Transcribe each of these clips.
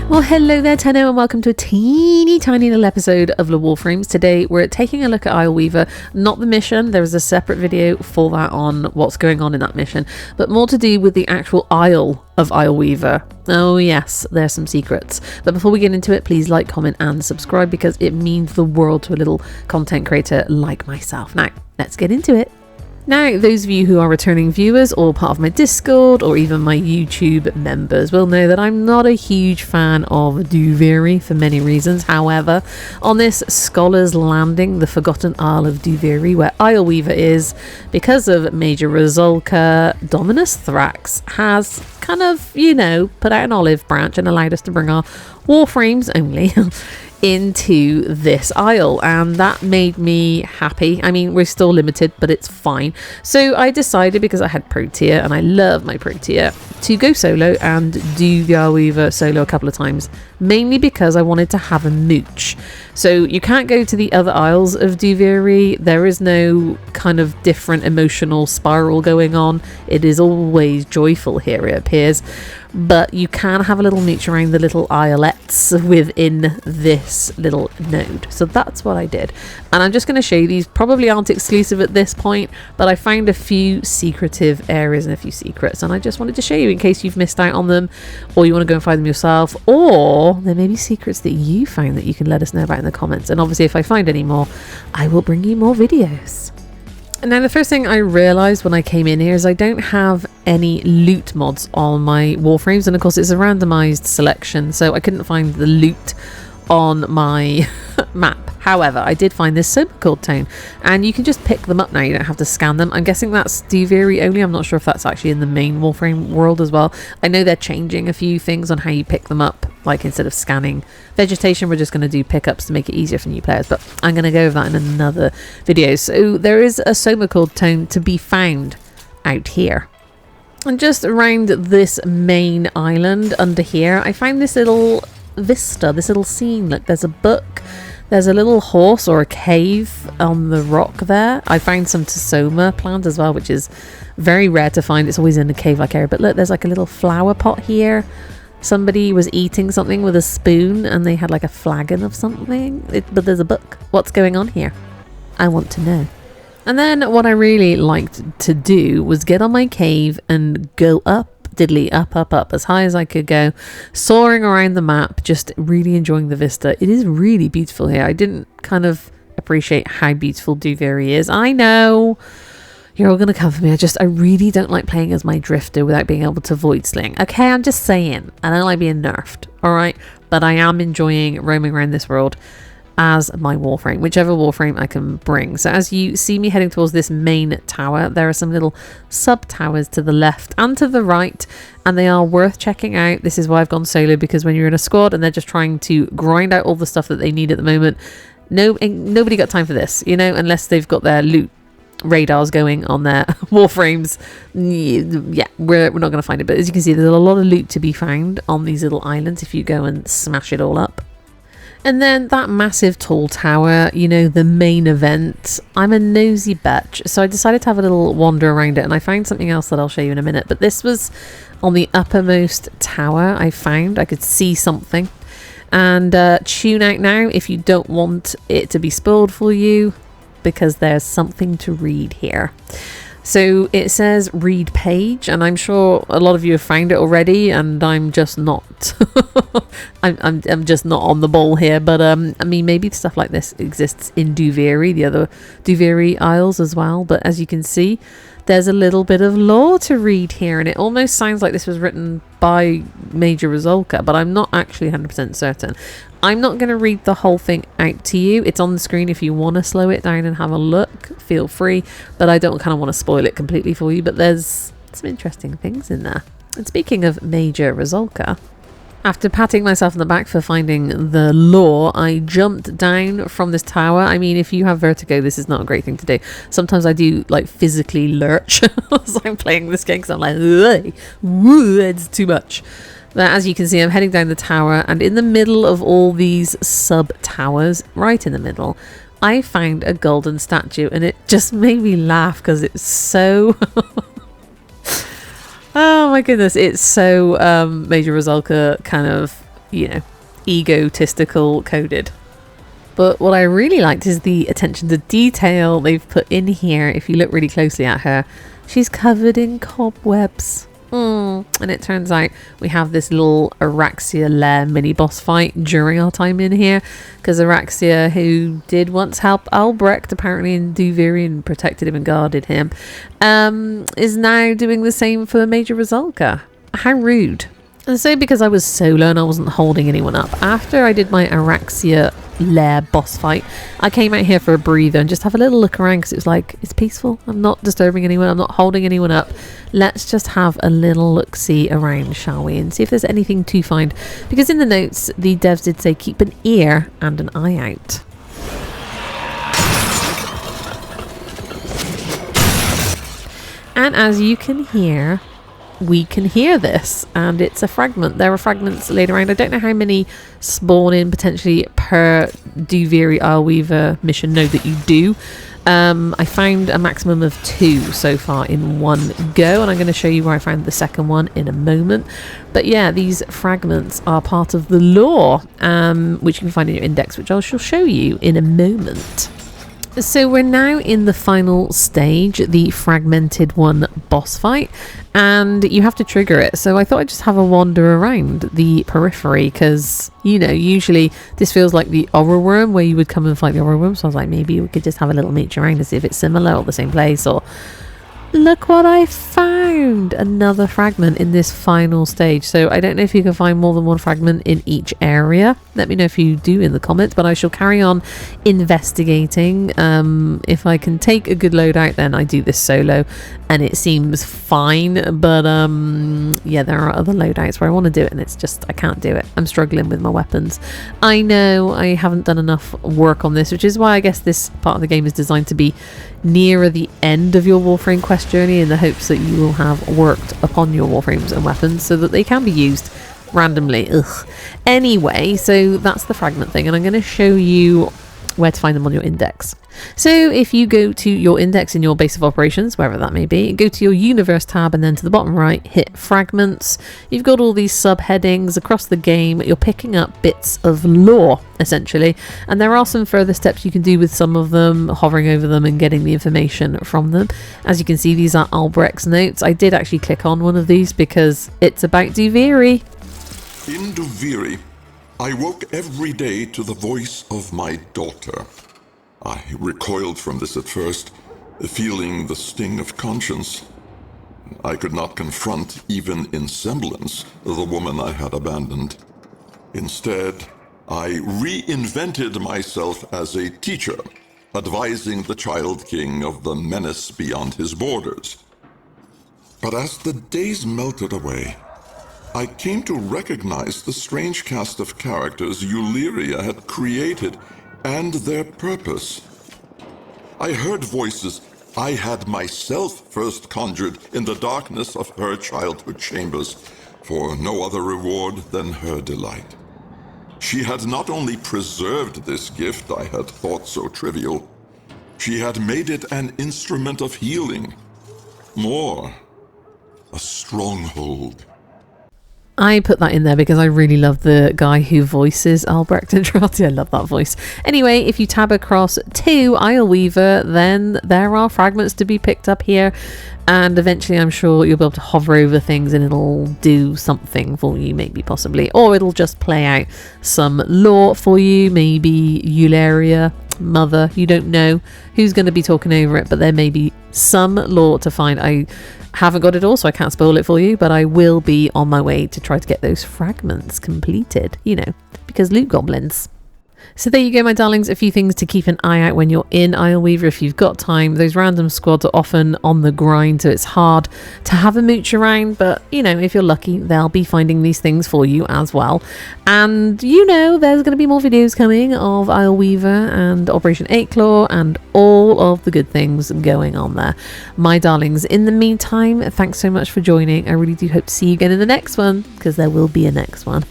Well, hello there, Tenno, and welcome to a teeny tiny little episode of the Warframes. Today we're taking a look at Isleweaver, not the mission. There is a separate video for that on what's going on in that mission, but more to do with the actual Isle of Isleweaver. Oh yes, there's some secrets. But before we get into it, please like, comment and subscribe because it means the world to a little content creator like myself. Now, let's get into it. Now, those of you who are returning viewers or part of my Discord or even my YouTube members will know that I'm not a huge fan of duviri for many reasons. However, on this Scholar's Landing, the Forgotten Isle of Duviri, where Isleweaver is, because of Major Rizulka, Dominus Thrax has kind of, put out an olive branch and allowed us to bring our Warframes only into this isle, and that made me happy. I mean, we're still limited, but it's fine. So I decided, because I had pro tier and I love my pro tier, to go solo and do the Isleweaver solo a couple of times, mainly because I wanted to have a mooch. So you can't go to the other isles of Duviri. There is no kind of different emotional spiral going on. It is always joyful here, it appears. But you can have a little mooch around the little islets within this little node. So that's what I did. And I'm just going to show you, these probably aren't exclusive at this point, but I found a few secretive areas and a few secrets. And I just wanted to show you in case you've missed out on them, or you want to go and find them yourself, or there may be secrets that you found that you can let us know about in the comments. And obviously if I find any more, I will bring you more videos. Now, the first thing I realised when I came in here is I don't have any loot mods on my Warframes, and of course it's a randomised selection, so I couldn't find the loot on my map. However, I did find this Somachord tone, and you can just pick them up now. You don't have to scan them. I'm guessing that's duviri only. I'm not sure if that's actually in the main Warframe world as well. I know they're changing a few things on how you pick them up. Like, instead of scanning vegetation, we're just going to do pickups to make it easier for new players. But I'm going to go over that in another video. So there is a Somachord tone to be found out here. And just around this main island under here, I found this little vista, this little scene. Look, there's a book. There's a little horse or a cave on the rock there. I found some Tasoma plant as well, which is very rare to find. It's always in a cave-like area. But look, there's like a little flower pot here. Somebody was eating something with a spoon and they had like a flagon of something. But there's a book. What's going on here? I want to know. And then what I really liked to do was get on my cave and go up, diddly, up, as high as I could go, soaring around the map, just really enjoying the vista. It is really beautiful here. I didn't kind of appreciate how beautiful Duviri is. I know you're all going to come for me. I really don't like playing as my drifter without being able to void sling. Okay, I'm just saying. I don't like being nerfed, alright? But I am enjoying roaming around this world as my Warframe, whichever Warframe I can bring. So as you see me heading towards this main tower, there are some little sub towers to the left and to the right, and they are worth checking out. This is why I've gone solo, because when you're in a squad and they're just trying to grind out all the stuff that they need at the moment, nobody got time for this, unless they've got their loot radars going on their Warframes. Yeah, we're not going to find it. But as you can see, there's a lot of loot to be found on these little islands if you go and smash it all up. And then that massive tall tower, the main event. I'm a nosy bitch, so I decided to have a little wander around it, and I found something else that I'll show you in a minute. But this was on the uppermost tower. I could see something. And tune out now if you don't want it to be spoiled for you, because there's something to read here. So it says read page, and I'm sure a lot of you have found it already, and I'm just not I'm just not on the ball here. But I mean, maybe stuff like this exists in Duviri, the other Duviri Isles as well. But as you can see, there's a little bit of lore to read here, and it almost sounds like this was written by Major Rizulka, but I'm not actually 100% certain. I'm not going to read the whole thing out to you. It's on the screen if you want to slow it down and have a look. Feel free, but I don't kind of want to spoil it completely for you. But there's some interesting things in there. And speaking of Major Rizulka, after patting myself on the back for finding the lore, I jumped down from this tower. I mean, if you have vertigo, this is not a great thing to do. Sometimes I do like physically lurch as I'm playing this game, because I'm like, it's too much. But as you can see, I'm heading down the tower, and in the middle of all these sub towers, right in the middle, I found a golden statue, and it just made me laugh because it's so oh my goodness, it's so Major Rizulka kind of you know, egotistical coded. But what I really liked is the attention to detail they've put in here. If you look really closely at her, she's covered in cobwebs. And it turns out we have this little Araxia lair mini boss fight during our time in here, because Araxia, who did once help Albrecht apparently in Duviri and protected him and guarded him, is now doing the same for Major Rosalka. How rude. And so because I was solo and I wasn't holding anyone up, after I did my Araxia lair boss fight, I came out here for a breather and just have a little look around, because it was like, it's peaceful, I'm not disturbing anyone, I'm not holding anyone up, let's just have a little look-see around, shall we, and see if there's anything to find, because in the notes the devs did say keep an ear and an eye out. And as you can hear, we can hear this, and it's a fragment. There are fragments laid around. I don't know how many spawn in potentially per Duviri Isleweaver mission node that you do. I found a maximum of 2 so far in one go, and I'm going to show you where I found the second one in a moment. But yeah, these fragments are part of the lore, which you can find in your index, which I shall show you in a moment. So we're now in the final stage, the fragmented one boss fight, and you have to trigger it. So I thought I'd just have a wander around the periphery, because, you know, usually this feels like the horror worm, where you would come and fight the horror worm. So I was like, maybe we could just have a little mooch around to see if it's similar or the same place, or look what I found! Another fragment in this final stage. So I don't know if you can find more than one fragment in each area. Let me know if you do in the comments, but I shall carry on investigating. If I can take a good loadout, then I do this solo, and it seems fine. But yeah, there are other loadouts where I want to do it, and it's just, I can't do it. I'm struggling with my weapons. I know I haven't done enough work on this, which is why I guess this part of the game is designed to be nearer the end of your Warframe quest journey, in the hopes that you will have worked upon your Warframes and weapons so that they can be used randomly. Anyway, so that's the fragment thing, and I'm going to show you where to find them on your index. So if you go to your index in your base of operations, wherever that may be, go to your universe tab, and then to the bottom right hit fragments. You've got all these subheadings across the game. You're picking up bits of lore essentially, and there are some further steps you can do with some of them, hovering over them and getting the information from them. As you can see, these are Albrecht's notes. I did actually click on one of these because it's about Duviri. In Duviri, I woke every day to the voice of my daughter. I recoiled from this at first, feeling the sting of conscience. I could not confront, even in semblance, the woman I had abandoned. Instead, I reinvented myself as a teacher, advising the Child King of the menace beyond his borders. But as the days melted away, I came to recognize the strange cast of characters Illyria had created and their purpose. I heard voices I had myself first conjured in the darkness of her childhood chambers, for no other reward than her delight. She had not only preserved this gift I had thought so trivial, she had made it an instrument of healing. More, a stronghold. I put that in there because I really love the guy who voices Albrecht and Trotty. I love that voice. Anyway, if you tab across to Isleweaver, then there are fragments to be picked up here, and eventually I'm sure you'll be able to hover over things and it'll do something for you, maybe, possibly, or it'll just play out some lore for you. Maybe Illyria, mother, you don't know who's going to be talking over it, but there may be some lore to find. I haven't got it all, so I can't spoil it for you, but I will be on my way to try to get those fragments completed, you know, because loot goblins. So there you go, my darlings, a few things to keep an eye out when you're in Isleweaver if you've got time. Those random squads are often on the grind, so it's hard to have a mooch around, but, you know, if you're lucky, they'll be finding these things for you as well. And, you know, there's going to be more videos coming of Isleweaver and Operation 8claw and all of the good things going on there. My darlings, in the meantime, thanks so much for joining. I really do hope to see you again in the next one, because there will be a next one.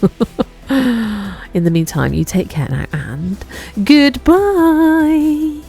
In the meantime, you take care now, and goodbye.